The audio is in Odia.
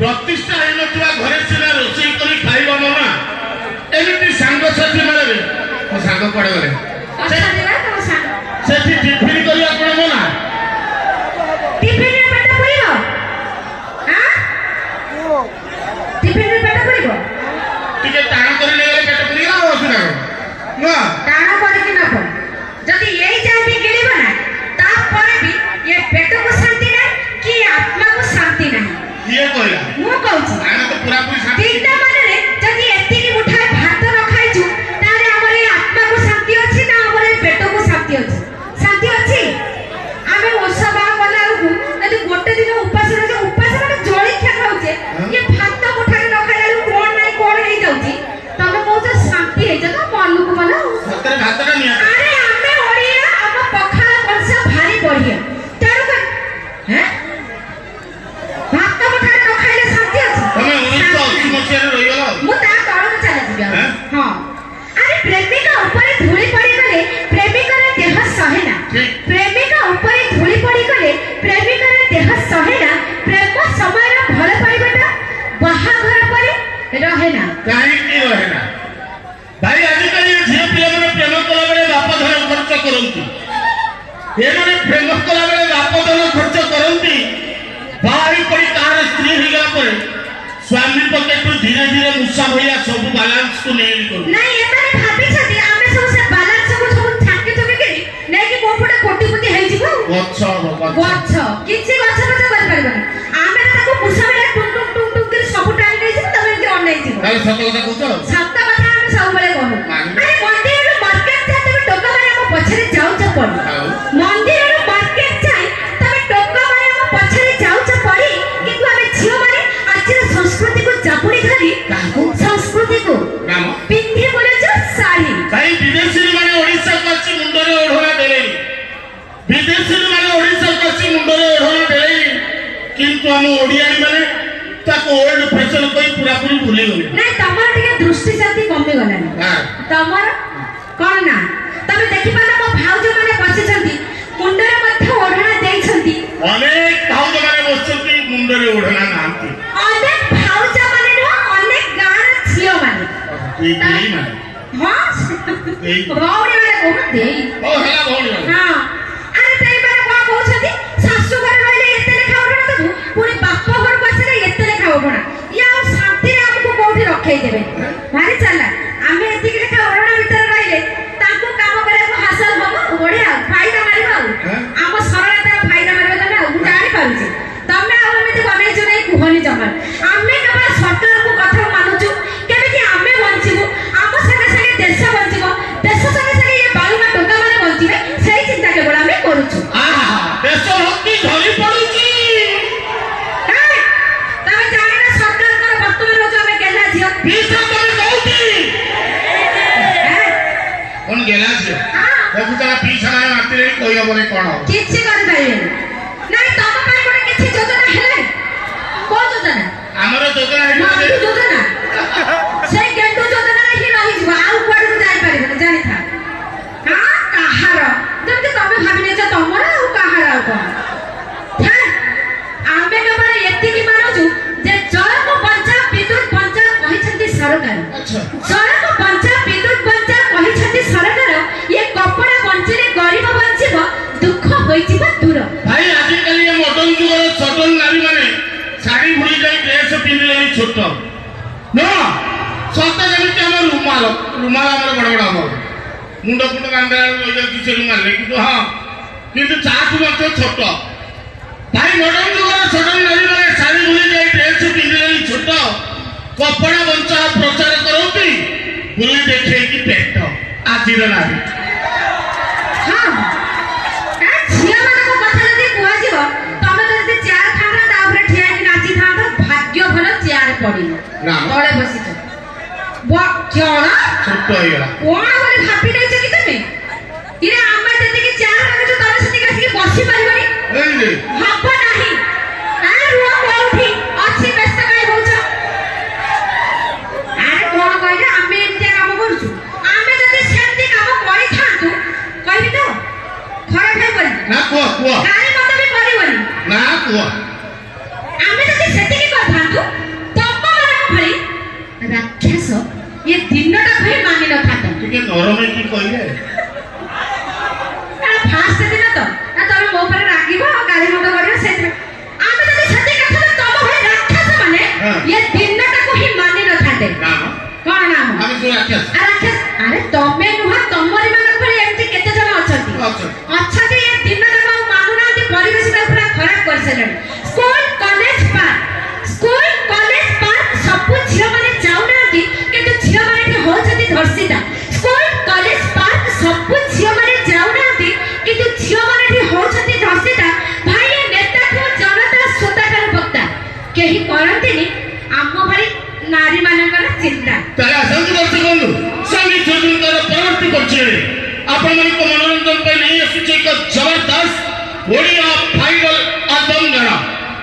ପ୍ରତିଷ୍ଠା ହେଇନଥିବା ଘରେ ସିନା ରୋଷେଇ କରି ଖାଇବା ମନା ଏମିତି ସାଙ୍ଗସାଥି ମେଳରେ ମୋ ସାଙ୍ଗ କୁଆଡ଼େ ଗଲେ ସେଠି ଟିଫିନ କରିବା କ'ଣ ମନା ଟିକେ ଟାଣ କରି ନେଇଗଲେ ପେଟ ପୁରିଗଲା ଆଉ ଅସୁବିଧା କ'ଣ ଟାଣ କରିକି ନବ ଯଦି ଏଇ ଯାଏ ବି ଗିଳିବ ନା ତାପରେ ବି ଏ ପେଟକୁ ଶାନ୍ତି ନାହିଁ କି ଆତ୍ମାକୁ ଶାନ୍ତି ନାହିଁ କିଏ କହିଲା ମୁଁ କହୁଛି ଆମେ ତ ପୁରାପୁରି ଶାନ୍ତି ତିନିଟା ମନରେ ଯଦି ଏତିକି ମୁଠାଏ ଭାତ ନ ଖାଇଛୁ ତାହେଲେ ଆମର ଏ ଆତ୍ମାକୁ ଶାନ୍ତି ଅଛି ନା ଆମର ଏ ପେଟକୁ ଶାନ୍ତି ଅଛି ଶାନ୍ତି ଅଛି ଆମେ ଓଷା ବାର କଲା ବେଳକୁ ଯଦି ଗୋଟେ ଦିନ ଉପାସ ରହିଛେ ଉପାସ ମାନେ ଜଳଖିଆ ଖାଉଛେ ଏ ଭାତ ମୁଠାଏ ନ ଖାଇଲା ବେଳକୁ କଣ ନାହିଁ କଣ ହେଇଯାଉଛି ତମେ କହୁଛ ଶାନ୍ତି ହେଇଛ ତ ମନକୁ ମନ ସତରେ ଭାତଟା ନିହାତି ଆରେ ଆମେ ଓଡ଼ିଆ ଆମ ପଖାଳ କଂସା ଭାରି ବଢିଆ ତେଣୁ କରି ଭାତ ମୁଠାଏ ନ ଖାଇଲେ ଶାନ୍ତି ଅଛି ତମେ 1980 ମସିହାରେ ରହିଗଲ ମୁଁ ତା ତଳକୁ ଚାଲିଯିବି ହଁ ଆରେ ପ୍ରେମିକା ଉପରେ ଧୂଳି ପଡ଼ିଗଲେ ପ୍ରେମିକାର ଦେହ ସହେ ନା ପ୍ରେମିକା ଉପରେ ଧୂଳି ପଡ଼ିଗଲେ ପ୍ରେମିକାର ଦେହ ସହେ ନା ପ୍ରେମ ସମୟର ଭଲ ପାଇବାଟା ବାହାଘର ପରେ ରହେ ନା କାହିଁକି ରହେ ନା ଭାଇ ଆଜିକାଲି ଝିଅ ପିଲାମାନେ ପ୍ରେମ କଲାବେଳେ ବାପ ଧନ ଖର୍ଚ୍ଚ କରନ୍ତି ଏମାନେ ପ୍ରେମ କଲାବେଳେ ବାପ ଧନ ଖର୍ଚ୍ଚ କରନ୍ତି ବାହାରି ପଡ଼ି କାହାର ସ୍ତ୍ରୀ ହେଇଗଲା ପରେ ସ୍ୱାମୀ ପକେଟରୁ ଧୀରେ ଧୀରେ ମୂଷା ଭଳିଆ ସବୁ ବାଲାନ୍ସକୁ ନେଇ କରନ୍ତି ନାଇଁ ଏମାନେ ଭାବିଛନ୍ତି ଆମେ ସବୁ ସେ ବାଲାନ୍ସକୁ ସବୁ ଛାଙ୍କି ଛୁକିକି ନେଇକି କୋଉ ପଟେ କୋଟିପତି ହେଇଯିବ ଗଛ ଗଛ କିଛି ଗଛ ଗଛ କରିପାରିବନି ଆମେ ତାକୁ ମୂଷା ଭଳିଆ ଟୁକ୍ ଟୁକ୍ ଟୁକ୍ ଟୁକ୍ କରି ସବୁ ଟାଣି ନେଇଯିବୁ ତମେ ଏମିତି ଅନେଇଯିବ ତାହେଲେ ସତ କଥା କହୁଛ ସତ କଥା ଆମେ ସବୁବେଳେ କହୁ ଆରେ ମନ୍ଦିରରୁ ମାର୍କେଟ ଯାଏ ତମେ ଟୋକା ମାନେ ଆମ ପଛରେ ଯାଉଛ ପଡ଼ି ମନ୍ଦିରରୁ ମାର୍କେଟ ଯାଏ ତମେ ଟୋକା ମାନେ ଆମ ପଛରେ ଯାଉଛ ପଡ଼ି କିନ୍ତୁ ଆମେ ଝିଅ ମାନେ ଆଜିର ସଂସ୍କୃତିକୁ ଜାବୁଡ଼ି ଧରି ସଂସ୍କୃତିକୁ ପିନ୍ଧି ବୁଲୁଛ ଶାଢ଼ୀ ଭାଇ ବିଦେଶୀ ମାନେ ଓଡ଼ିଶାକୁ ଆସି ମୁଣ୍ଡରେ ଓଢ଼ଣା ଦେଲେଣି ବିଦେଶୀ ମାନେ ଓଡ଼ିଶାକୁ ଆସି ମୁଣ୍ଡରେ ଓଢ଼ଣା ଦେଲେଣି କିନ୍ତୁ ଆମ ଓଡ଼ିଆଣୀ ମାନେ ତାକୁ ଓଲ୍ଡ ଫ୍ୟାସନ କହି ପୁରାପୁରି ଭୁଲିଗଲେ ନାଇଁ ତମର ଟିକେ ଦୃଷ୍ଟି ଶକ୍ତି କମିଗଲାଣି ତମର କ'ଣ ନା ତମେ ଦେଖିପାରିଲ ମୋ ଭାଉଜ ମାନେ ବସିଛନ୍ତି ମୁଣ୍ଡରେ ମଧ୍ୟ ଓଢ଼ଣା ଦେଇଛନ୍ତି ଅନେକ ଭାଉଜ ମାନେ ବସିଛନ୍ତି ମୁଣ୍ଡରେ ଓଢ଼ଣା ନାହାନ୍ତି ଅନେକ ଭାଉଜ ମାନେ ନୁହଁ ଅନେକ ଗାଁର ଝିଅ ମାନେ ଏଇ ଦେଇ ମାନେ ହଁ ଭଉଣୀ ମାନେ କହୁଛନ୍ତି ଓ ହେଲା ଭଉଣୀ ମାନେ ହଁ ଆରେ ସେଇମାନେ କ'ଣ କହୁଛନ୍ତି ଶାଶୁ ଘରେ ରହିଲେ ଏତେ ଲେଖା ଓଢ଼ଣା ଦେବୁ ପୁଣି ବାପ ଘରକୁ ଆସିଲେ ଏତେ ଲେଖା ଓଢ଼ଣା ଇଏ ଆଉ ଶାନ୍ତିରେ ଆମକୁ କୋଉଠି ରଖେଇ ଦେବେ ଭାରି ଚାଲା ଆମେ ଏତିକି ଲେଖା ଓଢ଼ଣା ଭିତରେ ରହିଲେ ତାଙ୍କୁ କାମ କରିବାକୁ ହାସଲ ହବ ବଢିଆ ଫାଇଦା ମାରିବ ଆଉ ଆମ ସରଳତାର ଫାଇଦା ମାରିବ ତମେ ଆଉ ମୁଁ ଜାଣିପାରୁଛି ତମେ ଆଉ ଏମିତି ବନେଇ ଚୁନେଇ କୁହନି ଜମା ଆମେ କେବଳ ସରକାରକୁ କଥା ମାନୁଛୁ କେମିତି ଆମେ ବଞ୍ଚିବୁ ଆମ ସାଙ୍ଗେ ସାଙ୍ଗେ ଦେଶ ବଞ୍ଚିବ ଦେଶ ସାଙ୍ଗେ ସାଙ୍ଗେ ଇଏ ବାଳୁଙ୍ଗା ଟୋକା ମାନେ ବଞ୍ଚିବେ ସେଇ ଚିନ୍ତା କେବଳ ଆମେ କରୁଛୁ ଦେଶ ଭକ୍ତି ଝରି ପଡୁଛି ତମେ ଜାଣିନ ସରକାରଙ୍କର ବର୍ତ୍ତମାନ ହଉଛି ଆମେ ଗେଲା ଝିଅ କଣ ଗେଲା ଝିଅ ଦେଖୁଛ ପିଛା ମାତିରେ କହିହବନି କଣ କିଛି କରିପାରିବେନି ନାଇଁ ତମ ପାଇଁ ଗୋଟେ କିଛି ଯୋଜନା ହେଲାଣି କୋଉ ଯୋଜନା ଆମର ଯୋଜନା ଯୋଜନା ସେଇ ଗେଣ୍ଡୁ ଯୋଜନାରେ ହିଁ ରହିଯିବ ଆଉ କୁଆଡକୁ ଯାଇପାରିବନି ଜାଣିଥା ହଁ କାହାର ଯେମିତି ତମେ ଭାବି ନେଇଛ ତମର ଆଉ କାହାର ଆଉ କଣ ଆମେ କେବଳ ଏତିକି ମାନୁଛୁ ଯେ ଜଳକୁ ବଞ୍ଚାଅ ବିଦ୍ୟୁତ ବଞ୍ଚାଅ କହିଛନ୍ତି ସରକାର ଜଳକୁ ବଞ୍ଚାଅ ବିଦ୍ୟୁତ ବଞ୍ଚାଅ କହିଛନ୍ତି ସରକାର ଇଏ କପଡ଼ା ବଞ୍ଚିଲେ ଗରିବ ବଞ୍ଚିବ ଦୁଃଖ ହୋଇଯିବ ଦୂର ଭାଇ ଆଜିକାଲି ଏ ମଡର୍ଣ୍ଣ ଯୁଗର ସଡନ୍ ନାରୀ ମାନେ ଶାଢ଼ୀ ଭୁଲି ଯାଇ ଡ୍ରେସ୍ ପିନ୍ଧିଲେଣି ଛୋଟ ନୁହଁ ସତ ଯେମିତି ଆମ ରୁମାଲ ଆମର ବଡ଼ ବଡ଼ ହବ ମୁଣ୍ଡ ଫୁଣ୍ଡ ବାନ୍ଧା ରହିଯାଉଛି ସେ ରୁମାଲରେ କିନ୍ତୁ ହଁ କିନ୍ତୁ ଚାଠୁ ମଧ୍ୟ ଛୋଟ ଭାଇ ମଡର୍ଣ୍ଣ ଯୁଗର ସଡନ୍ ନାରୀ ମାନେ ଶାଢ଼ୀ ଭୁଲି ଯାଇ ଡ୍ରେସ୍ ପିନ୍ଧିଲେଣି ଛୋଟ କପଡ଼ା ବଞ୍ଚାଅ ପ୍ରଚାର କରନ୍ତି ବୁଲି ଦେଖେଇକି ପେଟ ଆଜିର ନାରୀ ଝିଅମାନଙ୍କ କଥା ଯଦି କୁହାଯିବ ତମେ ଯଦି ଚେୟାର ଥାନ୍ତା ତା ଉପରେ ଠିଆ ହେଇକି ନାଚିଥାନ୍ତ ଭାଗ୍ୟ ଭଲ ଚେୟାର ପଡ଼ିନି ତଳେ ବସିଛ କଣ ଛୋଟ ହେଇଗଲା କଣ ବୋଲି ଭାବି ଦେଇଛ କି ତମେ ଇରେ ଆମେ ଯେତିକି ଚେୟାର ରଖିଛୁ ତମେ ସେତିକି ଆସିକି ବସି ପାରିବନି ହବ ନାହିଁ ରୁହ କୋଉଠି ଅଛି ବ୍ୟସ୍ତ କାହିଁ ହଉଛ ଆରେ କଣ କହିଲେ ଆମେ ଏମିତିଆ କାମ କରୁଛୁ ଆମେ ଯଦି ସେମିତି କାମ କରିଥାନ୍ତୁ କହିବି ତ ଖରାପ ହେଇପାରିବି ନା କୁହ ଗାଳି ମତ ବି କରିବନି ନା କୁହ ଆମେ ଯଦି ସେତିକି କରିଥାନ୍ତୁ ये दिनटाको ही मानि न थाते ନା कोन नाम ଆମେ ସବୁ ରାକ୍ଷସ राक्षस अरे तमे नुह तमरी मान पर एमती केते जण अछंती अछंती ये दिनटाको मानु नांती परिवेश का पूरा खराब कर सलनी स्कूल कॉलेज पार्क सब झियो माने जाउ नांती किंतु झियो माने के होछती धर्षिता स्कूल कॉलेज पार्क सब झियो माने जाउ नांती किंतु झियो माने के होछती धर्षिता भाई ये नेता को जनता स्वतंत्र वक्ता केही करंतीनी आम्म भरी नारी मानकर चिंता ତାହେଲେ ଆସନ୍ତୁ ଦର୍ଶକ ବନ୍ଧୁ ସ୍ୱାମୀ ଯୋଜନାର ପରବର୍ତ୍ତୀ ପର୍ଯ୍ୟାୟରେ ଆପଣମାନଙ୍କ ମନୋରଞ୍ଜନ ପାଇଁ ନେଇ ଆସୁଛି ଏକ ଜବରଦସ୍ତ ଓଡ଼ିଆ ଭାଇରାଲ ଆଲବମ୍ ଗାନା।